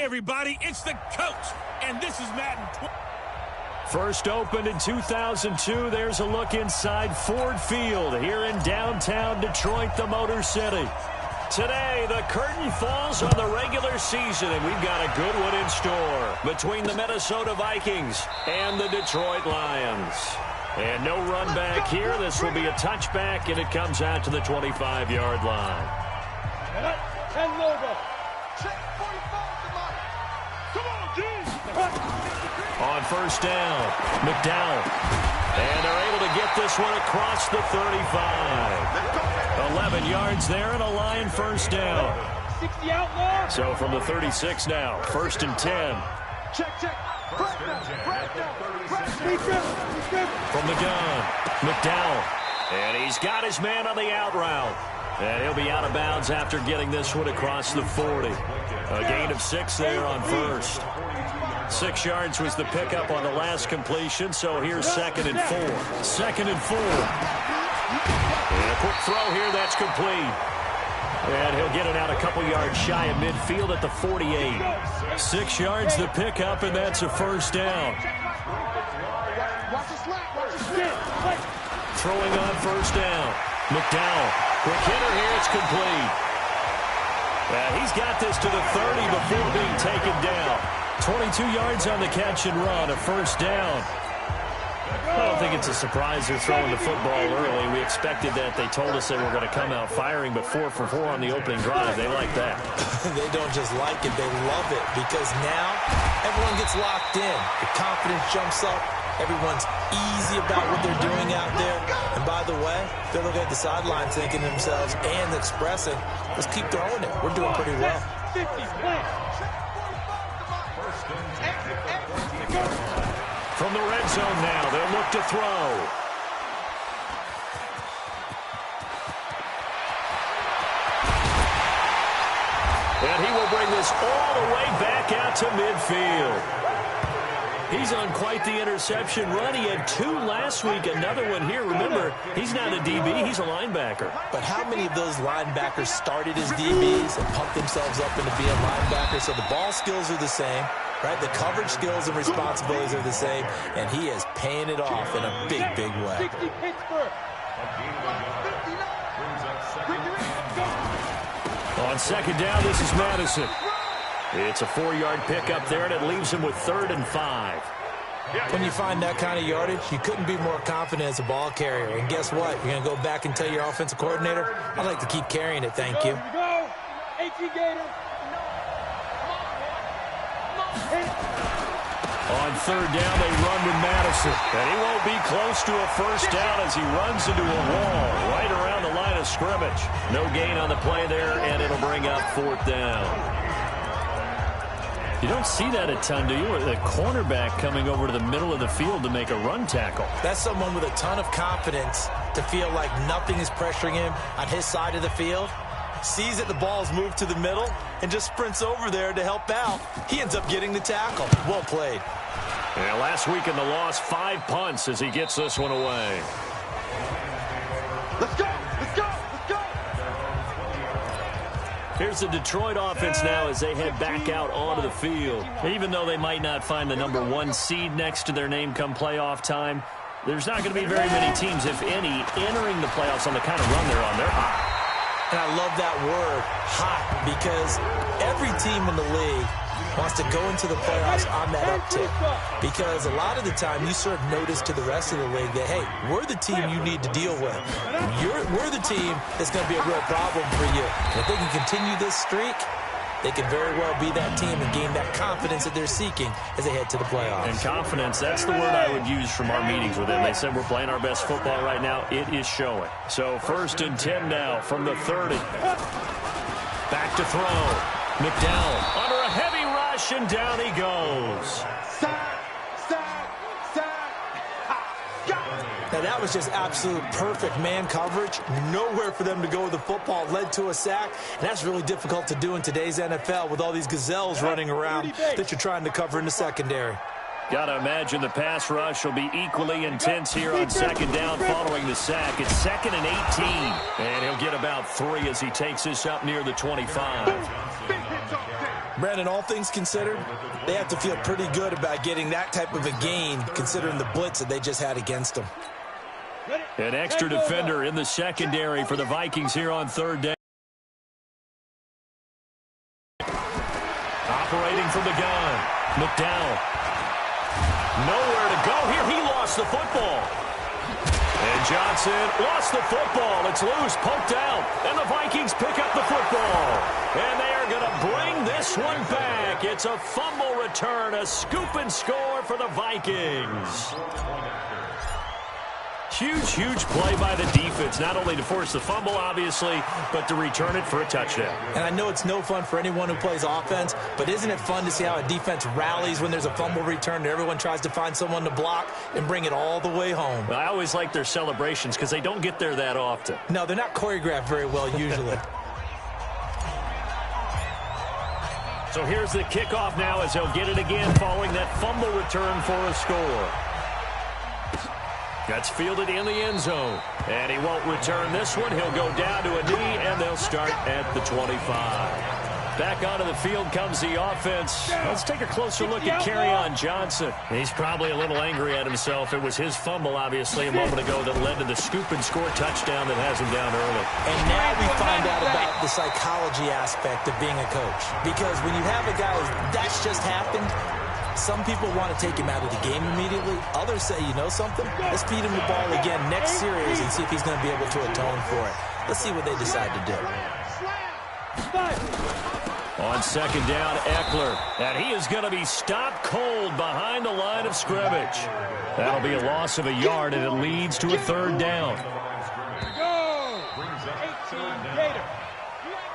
Hey, everybody, it's the coach, and this is Madden. First opened in 2002, there's a look inside Ford Field here in downtown Detroit, the Motor City. Today, the curtain falls on the regular season, and we've got a good one in store between the Minnesota Vikings and the Detroit Lions. And no run back here. This will be a touchback, and it comes out to the 25-yard line. On first down, McDowell. And they're able to get this one across the 35. 11 yards there and a Lion first down. So from the 36 now, first and 10. From the gun, McDowell. And he's got his man on the out route. And he'll be out of bounds after getting this one across the 40. A gain of 6 there on first. 6 yards was the pickup on the last completion, so here's 2nd and 4. 2nd and 4. And a quick throw here, that's complete. And he'll get it out a couple yards shy of midfield at the 48. 6 yards the pickup, and that's a first down. Throwing on first down. McDowell. Quick hitter here, it's complete. He's got this to the 30 before being taken down. 22 yards on the catch and run, a first down. I don't think it's a surprise they're throwing the football early. We expected that. They told us they were going to come out firing, but 4 for 4 on the opening drive. They like that. They don't just like it, they love it, because now everyone gets locked in. The confidence jumps up. Everyone's easy about what they're doing out there. And by the way, they're looking at the sidelines thinking to themselves and expressing, let's keep throwing it. We're doing pretty well. From the red zone now, they'll look to throw. And he will bring this all the way back out to midfield. He's on quite the interception run. He had 2 last week, another one here. Remember, he's not a DB, he's a linebacker. But how many of those linebackers started as DBs and pumped themselves up into being linebackers? So the ball skills are the same, right? The coverage skills and responsibilities are the same, and he is paying it off in a big, big way. On second down, this is Madison. It's a 4-yard pickup there, and it leaves him with 3rd and 5. When you find that kind of yardage, you couldn't be more confident as a ball carrier. And guess what? You're going to go back and tell your offensive coordinator, I'd like to keep carrying it, thank you. On 3rd down, they run with Madison. And he won't be close to a first down as he runs into a wall right around the line of scrimmage. No gain on the play there, and it'll bring up 4th down. You don't see that a ton, do you? The cornerback coming over to the middle of the field to make a run tackle. That's someone with a ton of confidence to feel like nothing is pressuring him on his side of the field. Sees that the ball's moved to the middle and just sprints over there to help out. He ends up getting the tackle. Well played. Yeah, last week in the loss, 5 punts as he gets this one away. Let's go! Let's go! Let's go! Here's the Detroit offense now as they head back out onto the field. Even though they might not find the number 1 seed next to their name come playoff time, there's not going to be very many teams, if any, entering the playoffs on the kind of run they're on. They're hot. And I love that word, hot, because every team in the league wants to go into the playoffs on that uptick. Because a lot of the time you serve notice to the rest of the league that, hey, we're the team you need to deal with. We're the team that's going to be a real problem for you. And if they can continue this streak, they can very well be that team and gain that confidence that they're seeking as they head to the playoffs. And confidence, that's the word I would use from our meetings with them. They said we're playing our best football right now. It is showing. So 1st and 10 now from the 30. Back to throw. McDowell under a heavy rush, and down he goes. Now, that was just absolute perfect man coverage. Nowhere for them to go with the football. Led to a sack. And that's really difficult to do in today's NFL with all these gazelles running around that you're trying to cover in the secondary. Got to imagine the pass rush will be equally intense here on 2nd down following the sack. It's 2nd and 18. And he'll get about 3 as he takes this up near the 25. Brandon, all things considered, they have to feel pretty good about getting that type of a gain considering the blitz that they just had against them. An extra defender in the secondary for the Vikings here on third down. Operating from the gun, McDowell. Nowhere to go here. He lost the football. And Johnson lost the football. It's loose, poked out, and the Vikings pick up the football. And they are going to bring this one back. It's a fumble return, a scoop and score for the Vikings. Huge play by the defense, not only to force the fumble, obviously, but to return it for a touchdown. And I know it's no fun for anyone who plays offense, but isn't it fun to see how a defense rallies when there's a fumble return and everyone tries to find someone to block and bring it all the way home? I always like their celebrations because they don't get there that often. No, they're not choreographed very well usually. So here's the kickoff now as they'll get it again following that fumble return for a score. That's fielded in the end zone. And he won't return this one. He'll go down to a knee, and they'll start at the 25. Back onto the field comes the offense. Let's take a closer look at Kerryon Johnson. He's probably a little angry at himself. It was his fumble, obviously, a moment ago that led to the scoop and score touchdown that has him down early. And now we find out about the psychology aspect of being a coach. Because when you have a guy that's just happened, some people want to take him out of the game immediately. Others say, you know something? Let's feed him the ball again next series and see if he's going to be able to atone for it. Let's see what they decide to do. On second down, Eckler. And he is going to be stopped cold behind the line of scrimmage. That'll be a loss of a yard, and it leads to a third down.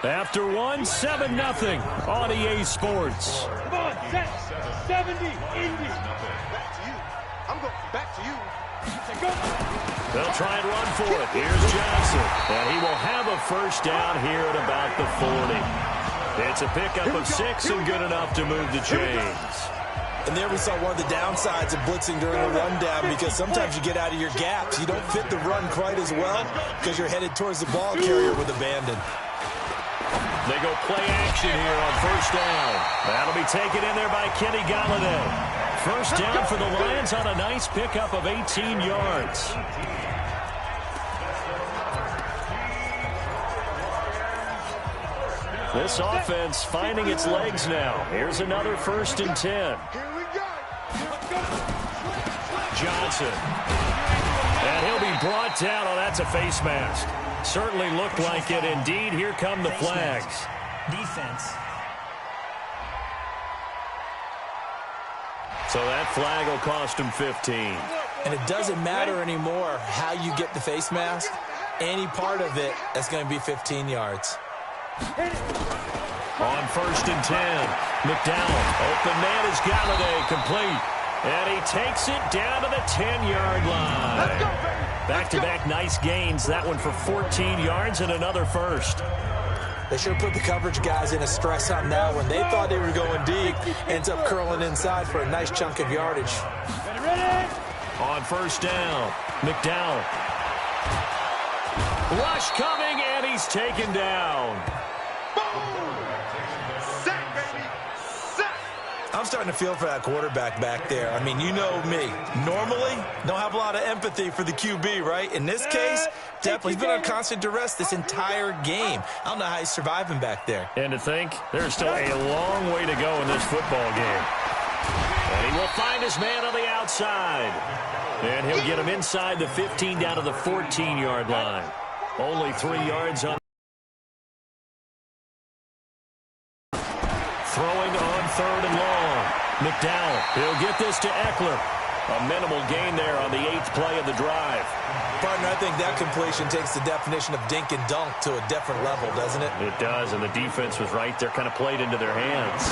After one, 7-0 on EA Sports. Come on, set. 70, Indy. Back to you. I'm going back to you. Go. They'll try and run for it. Here's Johnson. And he will have a first down here at about the 40. It's a pickup of 6 and good enough to move the chains. And there we saw one of the downsides of blitzing during a rundown, because sometimes you get out of your gaps. You don't fit the run quite as well because you're headed towards the ball carrier with abandon. They go play action here on first down. That'll be taken in there by Kenny Galladay. First down for the Lions on a nice pickup of 18 yards. This offense finding its legs now. Here's another 1st and 10. Here we go. Johnson. And he'll be brought down. Oh, that's a face mask. Certainly looked like it. Indeed, here come the flags. Defense. So that flag will cost him 15. And it doesn't matter anymore how you get the face mask. Any part of it, that's going to be 15 yards. On 1st and 10, McDowell. Open man is Galladay, complete. And he takes it down to the 10-yard line. Back-to-back nice gains. That one for 14 yards and another first. They sure put the coverage guys in a stress on that one. They thought they were going deep. Ends up curling inside for a nice chunk of yardage. On first down, McDowell. Rush coming, and he's taken down. Sack, baby. Sack. I'm starting to feel for that quarterback back there. I mean, you know me. Normally, don't have a lot of empathy for the QB, right? In this case, definitely he's been on constant duress this entire game. I don't know how he's surviving back there. And to think, there's still a long way to go in this football game. And he will find his man on the outside. And he'll get him inside the 15 down to the 14-yard line. Only 3 yards on. Throwing on 3rd and long. McDowell, he'll get this to Eckler. A minimal gain there on the 8th play of the drive. Partner, I think that completion takes the definition of dink and dunk to a different level, doesn't it? It does, and the defense was right there, kind of played into their hands.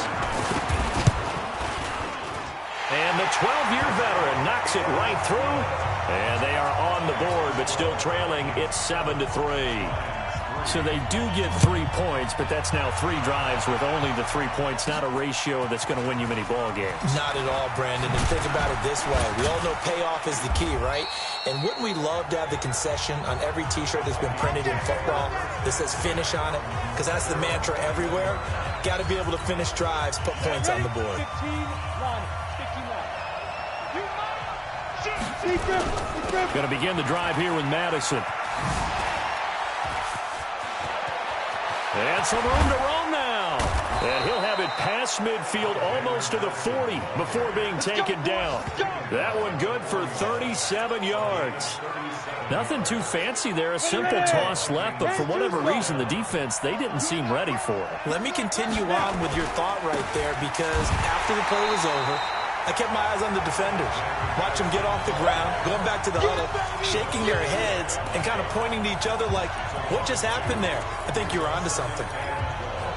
And the 12-year veteran knocks it right through. And they are on the board, but still trailing. It's 7-3. So they do get 3 points, but that's now 3 drives with only the 3 points, not a ratio that's going to win you many ball games. Not at all, Brandon. And think about it this way. We all know payoff is the key, right? And wouldn't we love to have the concession on every T-shirt that's been printed in football that says finish on it? Because that's the mantra everywhere. Got to be able to finish drives, put points on the board. Going to begin the drive here with Madison. And some room to roam now. And he'll have it past midfield almost to the 40 before being taken down. That one good for 37 yards. Nothing too fancy there. A simple toss left, but for whatever reason, the defense, they didn't seem ready for it. Let me continue on with your thought right there, because after the play was over, I kept my eyes on the defenders. Watch them get off the ground, going back to the huddle, shaking their heads and kind of pointing to each other like, what just happened there? I think you're onto something.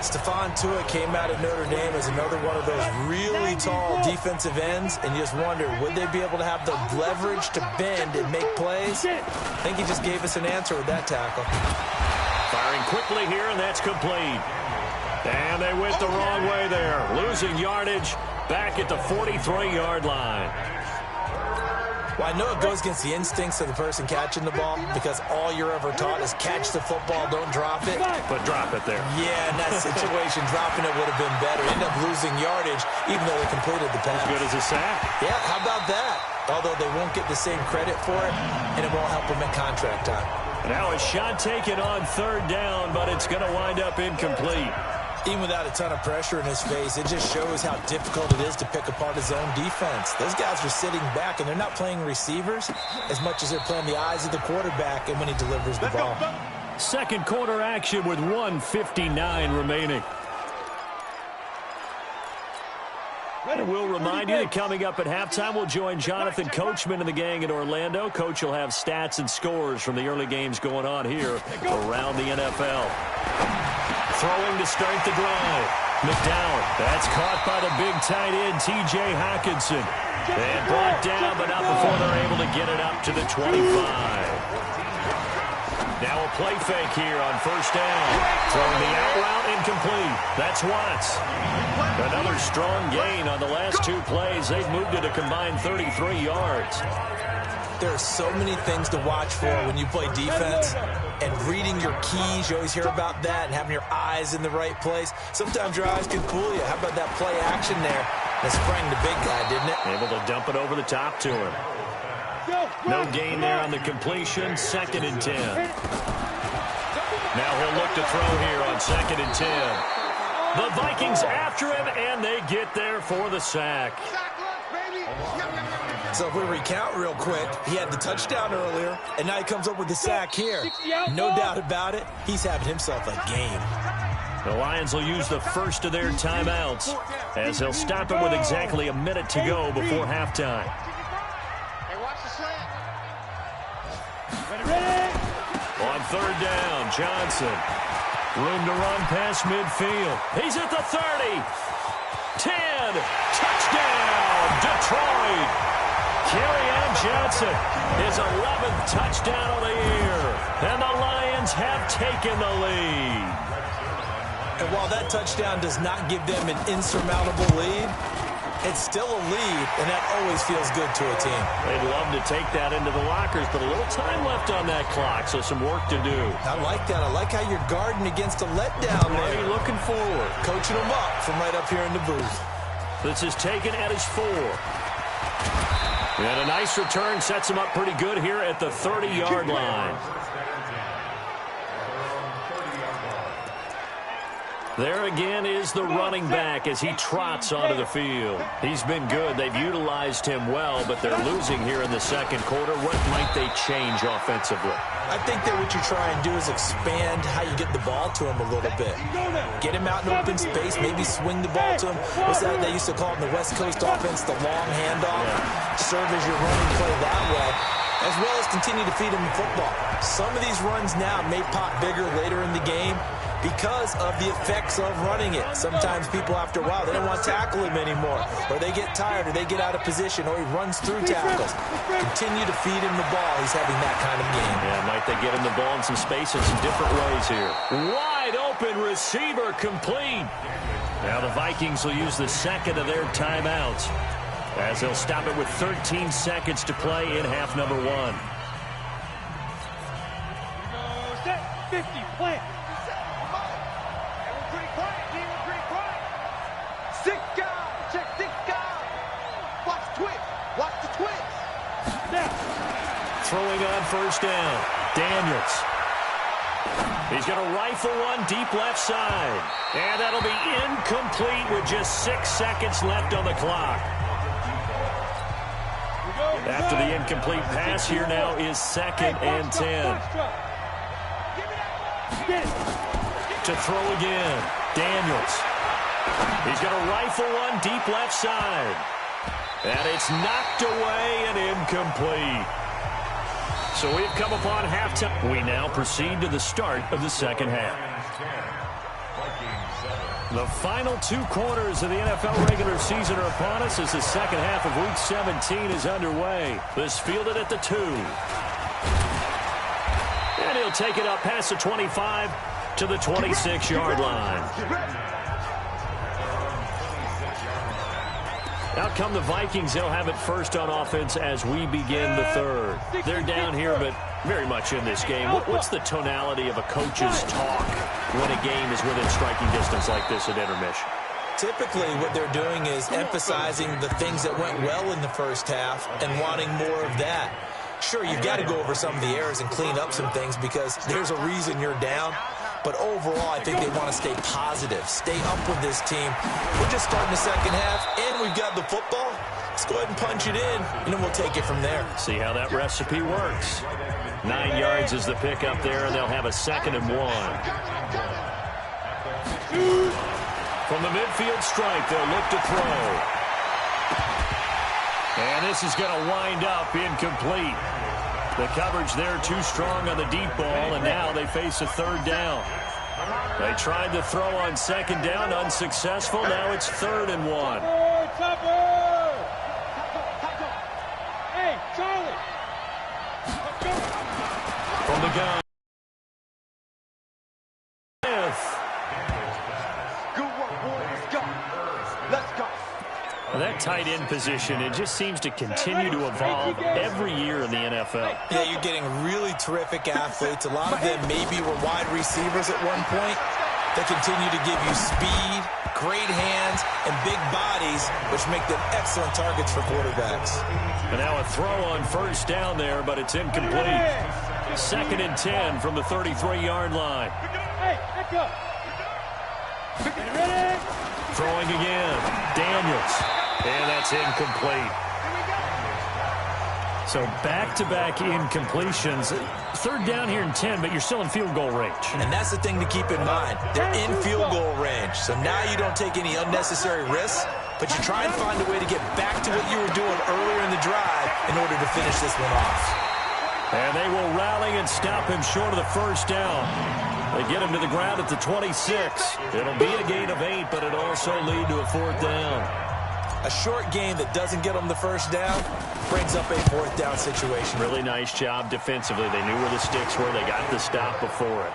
Stephon Tuitt came out of Notre Dame as another one of those really tall defensive ends, and you just wonder, would they be able to have the leverage to bend and make plays? I think he just gave us an answer with that tackle. Firing quickly here, and that's complete. And they went the wrong way there, losing yardage back at the 43-yard line. Well, I know it goes against the instincts of the person catching the ball, because all you're ever taught is catch the football, don't drop it. But drop it there. Yeah, in that situation, dropping it would have been better. End up losing yardage, even though they completed the pass. As good as a sack. Yeah, how about that? Although they won't get the same credit for it, and it won't help them at contract time. Now a shot taken on 3rd down, but it's going to wind up incomplete. Even without a ton of pressure in his face, it just shows how difficult it is to pick apart his own defense. Those guys are sitting back, and they're not playing receivers as much as they're playing the eyes of the quarterback and when he delivers the ball. Second quarter action with 1:59 remaining. And we'll remind you that coming up at halftime, we'll join Jonathan Coachman and the gang in Orlando. Coach will have stats and scores from the early games going on here around the NFL. Throwing to start the drive. McDowell. That's caught by the big tight end, T.J. Hockenson. And brought down, but not before they're able to get it up to the 25. Now a play fake here on 1st down. Throwing the out route, incomplete. That's Watts. Another strong gain on the last 2 plays. They've moved it a combined 33 yards. There are so many things to watch for when you play defense, and reading your keys, you always hear about that, and having your eyes in the right place. Sometimes your eyes can fool you. How about that play action there? That sprang the big guy, didn't it? Able to dump it over the top to him. No gain there on the completion. 2nd and 10. Now he'll look to throw here on 2nd and 10. The Vikings after him, and they get there for the sack. So if we recount real quick, he had the touchdown earlier, and now he comes up with the sack here. No doubt about it, he's having himself a game. The Lions will use the first of their timeouts as they'll stop it with exactly a minute to go before halftime. On 3rd down, Johnson. Room to run past midfield. He's at the 30. 10. Touchdown, Detroit. Kerryon Johnson, his 11th touchdown of the year. And the Lions have taken the lead. And while that touchdown does not give them an insurmountable lead, it's still a lead, and that always feels good to a team. They'd love to take that into the lockers, but a little time left on that clock, so some work to do. I like that. I like how you're guarding against a letdown there. Already looking forward. Coaching them up from right up here in the booth. This is taken at his 4. And a nice return sets him up pretty good here at the 30-yard line. There again is the running back as he trots onto the field. He's been good. They've utilized him well, but they're losing here in the 2nd quarter. What might they change offensively? I think that what you try and do is expand how you get the ball to him a little bit. Get him out in open space, maybe swing the ball to him. What's that they used to call it in the West Coast offense, the long handoff? Serve as your running play that way, as well as continue to feed him the football. Some of these runs now may pop bigger later in the game, because of the effects of running it. Sometimes people, after a while, they don't want to tackle him anymore, or they get tired, or they get out of position, or he runs through tackles. Continue to feed him the ball. He's having that kind of game. Yeah, might they get him the ball in some space in some different ways here. Wide open receiver complete. Now the Vikings will use the second of their timeouts as they'll stop it with 13 seconds to play in half number 1. Set 50, plant. Pretty quiet, team. Pretty quiet. 6 guys. Check 6 guys. Watch twitch. Watch the twitch. Now. Throwing on first down. Daniels. He's going to rifle one deep left side. And that'll be incomplete with just 6 seconds left on the clock. After the incomplete pass, here now is 2nd and 10. To throw again. Daniels. He's going to rifle one deep left side. And it's knocked away and incomplete. So we've come upon halftime. We now proceed to the start of the second half. The final 2 quarters of the NFL regular season are upon us as the second half of Week 17 is underway. This fielded at the 2. And he'll take it up past the 25 to the 26-yard line. Out come the Vikings. They'll have it first on offense as we begin the third. They're down here, but very much in this game. What's the tonality of a coach's talk when a game is within striking distance like this at intermission? Typically, what they're doing is emphasizing the things that went well in the first half and wanting more of that. Sure, you've got to go over some of the errors and clean up some things because there's a reason you're down. But overall, I think they want to stay positive, stay up with this team. We're just starting the second half, and we've got the football. Let's go ahead and punch it in, and then we'll take it from there. See how that recipe works. 9 yards is the pick up there, and they'll have a 2nd and 1. From the midfield stripe, they'll look to throw. And this is going to wind up incomplete. The coverage there too strong on the deep ball, and now they face a 3rd down. They tried to throw on 2nd down, unsuccessful. Now it's 3rd and 1. Hey, Charlie. From the gun. Good work, boys. Let's go. Let's go. That tight end position, it just seems to continue to evolve every year in the NFL. Yeah, you're getting really terrific athletes. A lot of them maybe were wide receivers at one point. They continue to give you speed, great hands, and big bodies, which make them excellent targets for quarterbacks. And now a throw on first down there, but it's incomplete. 2nd and 10 from the 33-yard line. Hey, let's go. Ready? Throwing again. Daniels. And that's incomplete. So back-to-back incompletions. 3rd down here and 10, but you're still in field goal range. And that's the thing to keep in mind. They're in field goal range. So now you don't take any unnecessary risks, but you try and find a way to get back to what you were doing earlier in the drive in order to finish this one off. And they will rally and stop him short of the first down. They get him to the ground at the 26. It'll be a gain of 8, but it'll also lead to a 4th down. A short game that doesn't get them the first down brings up a 4th down situation. Really nice job defensively. They knew where the sticks were. They got the stop before it.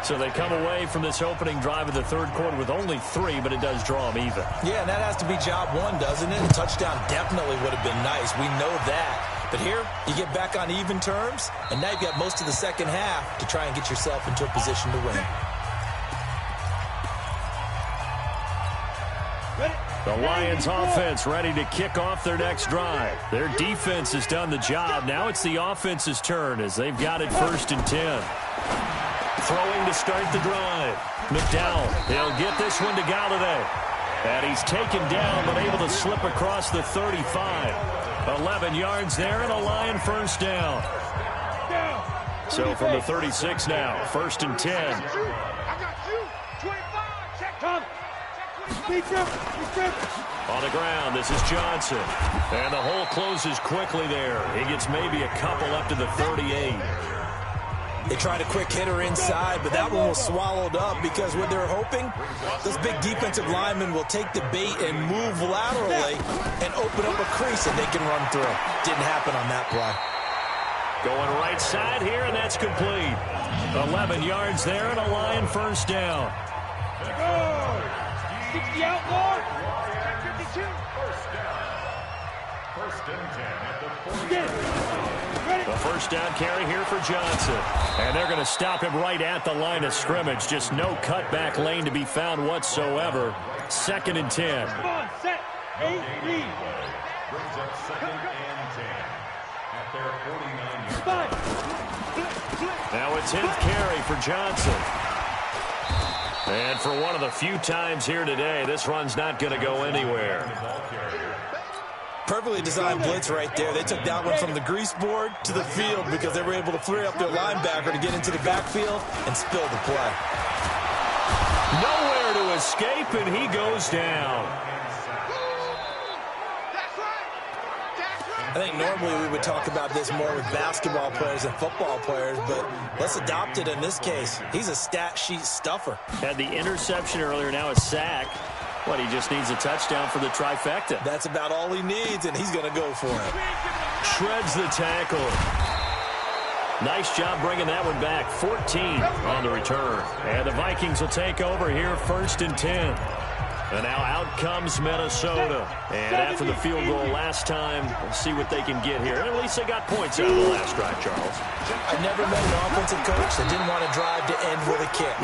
So they come away from this opening drive of the 3rd quarter with only 3, but it does draw them even. Yeah, and that has to be job 1, doesn't it? A touchdown definitely would have been nice. We know that. But here, you get back on even terms, and now you've got most of the second half to try and get yourself into a position to win. The Lions offense ready to kick off their next drive. Their defense has done the job. Now it's the offense's turn as they've got it 1st and 10. Throwing to start the drive. McDowell, he'll get this one to Galladay. And he's taken down but able to slip across the 35. 11 yards there and a Lion 1st down. So from the 36 now, 1st and 10. I got you. 25. Check, Tom. On the ground, this is Johnson. And the hole closes quickly there. He gets maybe a couple up to the 38. They tried a quick hitter inside, but that one was swallowed up because what they're hoping, this big defensive lineman will take the bait and move laterally and open up a crease that they can run through. Didn't happen on that play. Going right side here, and that's complete. 11 yards there and a Lion first down. 60 out, Lord. 52. First and 10 at the 40. A first down carry here for Johnson. And they're going to stop him right at the line of scrimmage. Just no cutback lane to be found whatsoever. 2nd and 10. Come on, set. 8, lead. Brings up 2nd and 10 at their 49-yard. 5. Now a 10th carry for Johnson. And for one of the few times here today, this run's not going to go anywhere. Perfectly designed blitz right there. They took that one from the grease board to the field because they were able to free up their linebacker to get into the backfield and spill the play. Nowhere to escape, and he goes down. I think normally we would talk about this more with basketball players and football players, but let's adopt it in this case. He's a stat sheet stuffer. Had the interception earlier, now a sack. What, he just needs a touchdown for the trifecta. That's about all he needs, and he's going to go for it. Shreds the tackle. Nice job bringing that one back. 14 on the return. And the Vikings will take over here 1st and 10. And now out comes Minnesota. And after the field goal last time, we'll see what they can get here. And at least they got points out of the last drive, Charles. I never met an offensive coach that didn't want to drive to end with a kick.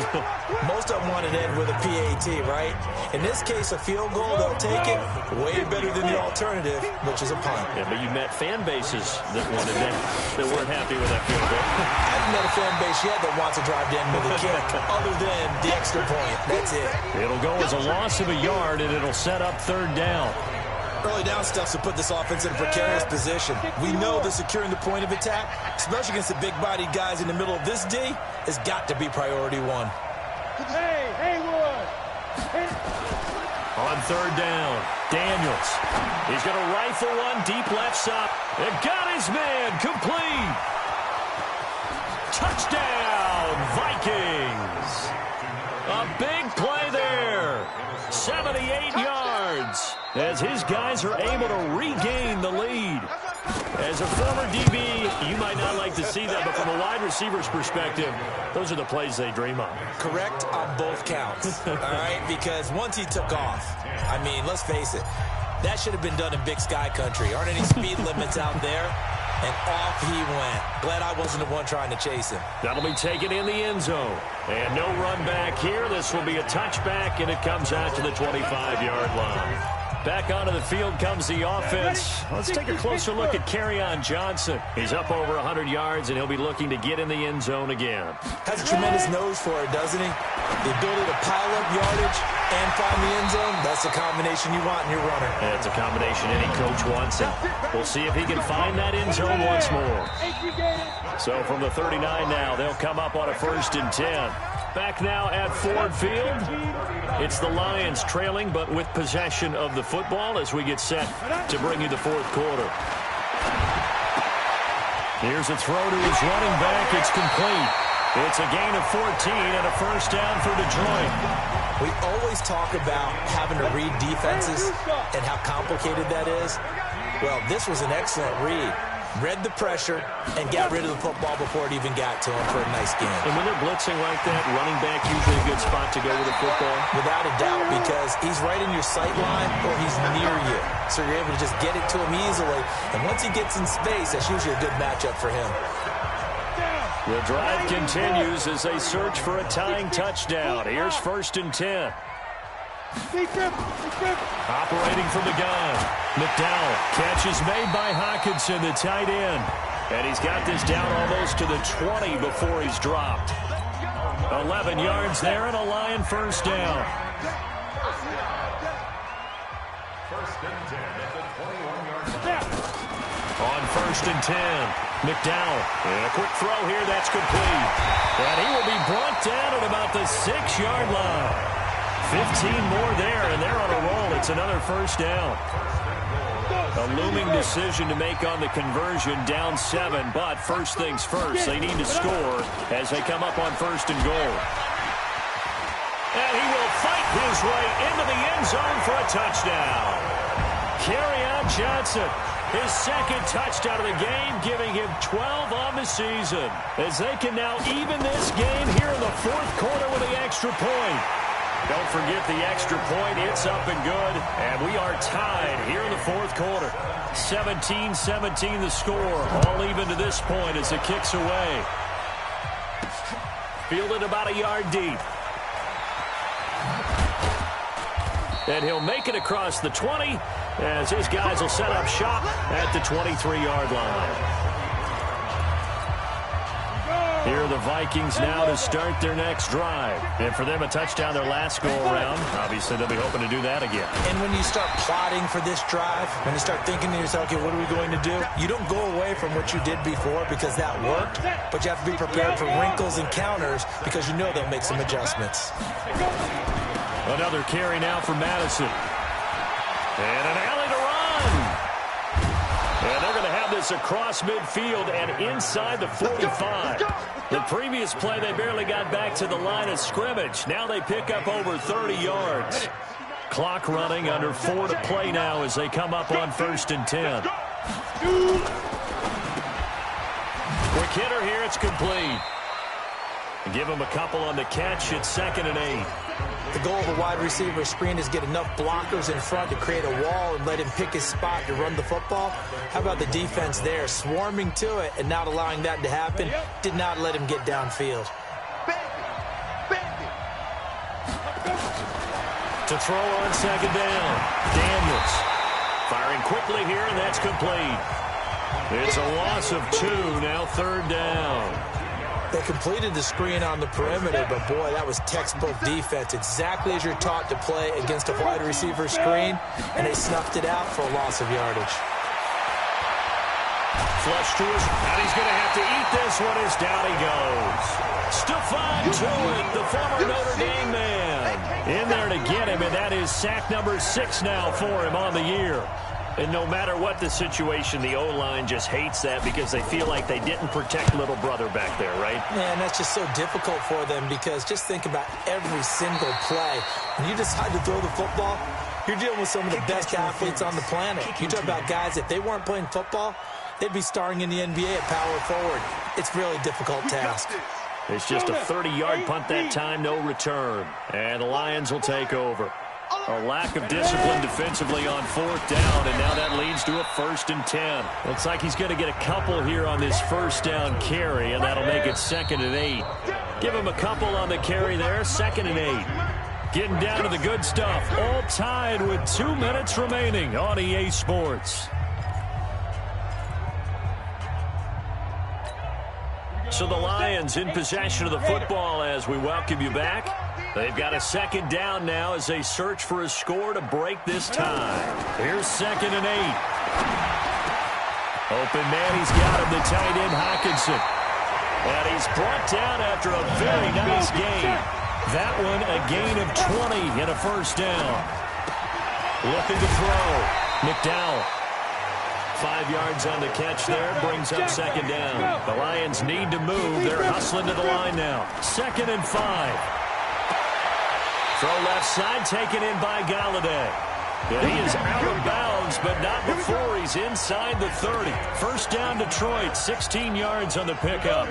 Most of them wanted to end with a PAT, right? In this case, a field goal, they'll take it way better than the alternative, which is a punt. Yeah, but you met fan bases that wanted that, that weren't happy with that field goal. I haven't met a fan base yet that wants to drive to end with a kick, other than the extra point. That's it. It'll go as a loss of a yard, and it'll set up 3rd down. Early down stuff to put this offense in a precarious position. We know that securing the point of attack, especially against the big-bodied guys in the middle of this D, has got to be priority 1. Hey, Haywood. On 3rd down, Daniels. He's going to rifle one deep left side. And got his man complete. Touchdown, Vikings. A big play there. 78 yards as his guys are able to regain the lead. As a former DB, you might not like to see that, but from a wide receiver's perspective, those are the plays they dream of. Correct on both counts, all right? Because once he took off, I mean, let's face it, that should have been done in Big Sky country. Aren't any speed limits out there? And off he went. Glad I wasn't the one trying to chase him. That'll be taken in the end zone. And no run back here. This will be a touchback, and it comes out to the 25-yard line. Back onto the field comes the offense. Let's take a closer look at Kerryon Johnson. He's up over 100 yards, and he'll be looking to get in the end zone again. Has a tremendous nose for it, doesn't he? The ability to pile up yardage and find the end zone, that's the combination you want in your runner. That's a combination any coach wants, and we'll see if he can find that end zone once more. So from the 39 now, they'll come up on a 1st and 10. Back now at Ford Field. It's the Lions trailing, but with possession of the football as we get set to bring you the 4th quarter. Here's a throw to his running back. It's complete. It's a gain of 14 and a first down for Detroit. We always talk about having to read defenses and how complicated that is. Well, this was an excellent read. Read the pressure and got rid of the football before it even got to him for a nice game. And when they're blitzing like that, running back usually a good spot to go with the football? Without a doubt, because he's right in your sight line or he's near you. So you're able to just get it to him easily. And once he gets in space, that's usually a good matchup for him. The drive continues as they search for a tying touchdown. Here's 1st and 10. Operating from the gun. McDowell. Catch is made by Hawkinson, the tight end. And he's got this down almost to the 20 before he's dropped. 11 yards there and a Lion first down. 1st and 10 at the 21-yard line. On 1st and 10, McDowell. And a quick throw here, that's complete. And he will be brought down at about the 6-yard line. 15 more there, and they're on a roll. It's another first down. A looming decision to make on the conversion, down 7, but first things first, they need to score as they come up on 1st and goal. And he will fight his way into the end zone for a touchdown. Kerryon Johnson, his second touchdown of the game, giving him 12 on the season, as they can now even this game here in the 4th quarter with the extra point. Don't forget the extra point. It's up and good. And we are tied here in the 4th quarter. 17-17 the score. All even to this point as it kicks away. Fielded about a yard deep. And he'll make it across the 20 as his guys will set up shop at the 23-yard line. Here are the Vikings now to start their next drive. And for them, a touchdown their last go-around. Obviously, they'll be hoping to do that again. And when you start plotting for this drive, when you start thinking to yourself, okay, what are we going to do? You don't go away from what you did before because that worked, but you have to be prepared for wrinkles and counters because you know they'll make some adjustments. Another carry now for Madison. And an alley to run. And they're going to have this across midfield and inside the 45. The previous play, they barely got back to the line of scrimmage. Now they pick up over 30 yards. Clock running, under 4 to play now as they come up on 1st and 10. Quick hitter here, it's complete. Give him a couple on the catch. It's 2nd and 8. The goal of a wide receiver screen is get enough blockers in front to create a wall and let him pick his spot to run the football. How about the defense there, swarming to it and not allowing that to happen? Did not let him get downfield. To throw on 2nd down. Daniels firing quickly here, and that's complete. It's a loss of 2, now 3rd down. They completed the screen on the perimeter, but boy, that was textbook defense. Exactly as you're taught to play against a wide receiver screen, and they snuffed it out for a loss of yardage. Flush to his, and he's going to have to eat this one as down he goes. Stephon Tuitt, the former Notre Dame man, in there to get him, and that is sack number 6 now for him on the year. And no matter what the situation, the O-line just hates that because they feel like they didn't protect little brother back there, right? Yeah, and that's just so difficult for them because just think about every single play. When you decide to throw the football, you're dealing with some of the best athletes on the planet. You talk about guys, if they weren't playing football, they'd be starring in the NBA at power forward. It's a really difficult task. It's just a 30-yard punt that time, no return. And the Lions will take over. A lack of discipline defensively on 4th down, and now that leads to a 1st and 10. Looks like he's going to get a couple here on this 1st down carry, and that'll make it 2nd and 8. Give him a couple on the carry there, 2nd and 8. Getting down to the good stuff, all tied with 2 minutes remaining on EA Sports. So the Lions in possession of the football as we welcome you back. They've got a 2nd down now as they search for a score to break this tie. Here's 2nd and 8. Open man, he's got him, the tight end Hockenson. And he's brought down after a very nice gain. That one a gain of 20 and a 1st down. Looking to throw. McDowell. 5 yards on the catch there, brings up 2nd down. The Lions need to move. They're hustling to the line now. 2nd and 5. Throw left side, taken in by Galladay. And he is out of bounds, but not before he's inside the 30. 1st down Detroit, 16 yards on the pickup.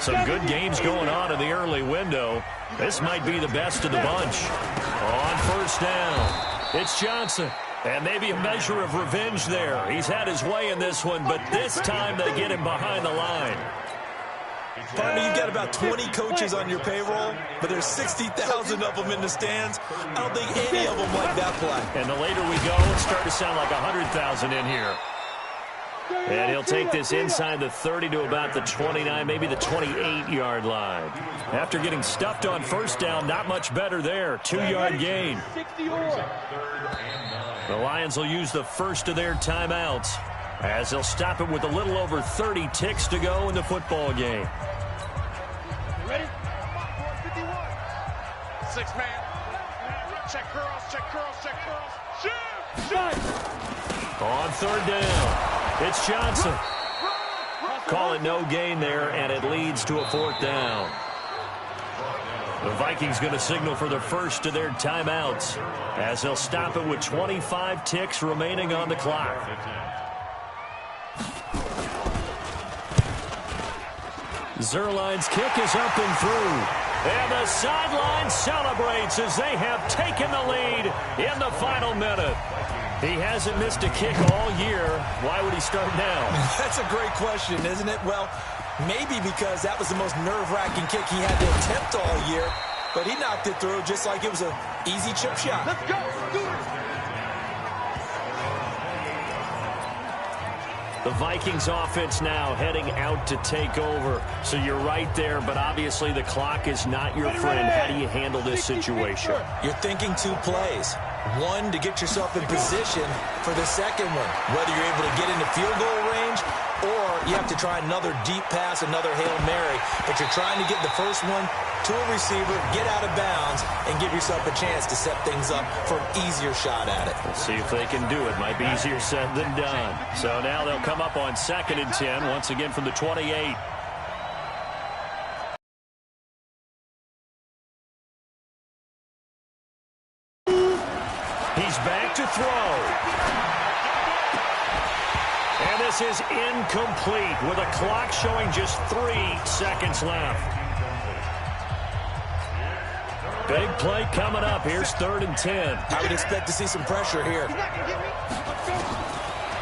Some good games going on in the early window. This might be the best of the bunch. On 1st down, it's Johnson. And maybe a measure of revenge there. He's had his way in this one, but this time they get him behind the line. Partner, you've got about 20 coaches on your payroll, but there's 60,000 of them in the stands. I don't think any of them like that play. And the later we go, it's starting to sound like 100,000 in here. And he'll take this inside the 30 to about the 29, maybe the 28-yard line. After getting stuffed on 1st down, not much better there. 2-yard gain. The Lions will use the first of their timeouts as they'll stop it with a little over 30 ticks to go in the football game. Ready? 51. 6-man. Check curls, check curls, check curls. Shoot! Shoot! On third down, it's Johnson. Call it no gain there, and it leads to a fourth down. The Vikings going to signal for the first of their timeouts as they'll stop it with 25 ticks remaining on the clock. Zerline's kick is up and through. And the sideline celebrates as they have taken the lead in the final minute. He hasn't missed a kick all year. Why would he start now? That's a great question, isn't it? Well, maybe because that was the most nerve-wracking kick he had to attempt all year, but he knocked it through just like it was an easy chip shot. Let's go. Do it. The Vikings offense now heading out to take over. So you're right there, but obviously the clock is not your friend. How do you handle this situation? You're thinking two plays. One, to get yourself in position for the second one, whether you're able to get into field goal range or you have to try another deep pass, another Hail Mary. But you're trying to get the first one to a receiver, get out of bounds, and give yourself a chance to set things up for an easier shot at it. We'll see if they can do it. Might be easier said than done. So now they'll come up on 2nd and 10, once again from the 28. He's back to throw. And this is incomplete with a clock showing just 3 seconds left. Big play coming up. Here's 3rd and 10. I would expect to see some pressure here.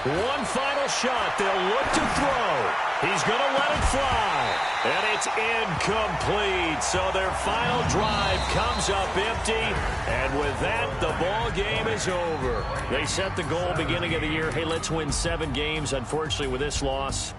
One final shot. They'll look to throw. He's going to let it fly. And it's incomplete. So their final drive comes up empty. And with that, the ball game is over. They set the goal beginning of the year. Hey, let's win 7 games. Unfortunately, with this loss,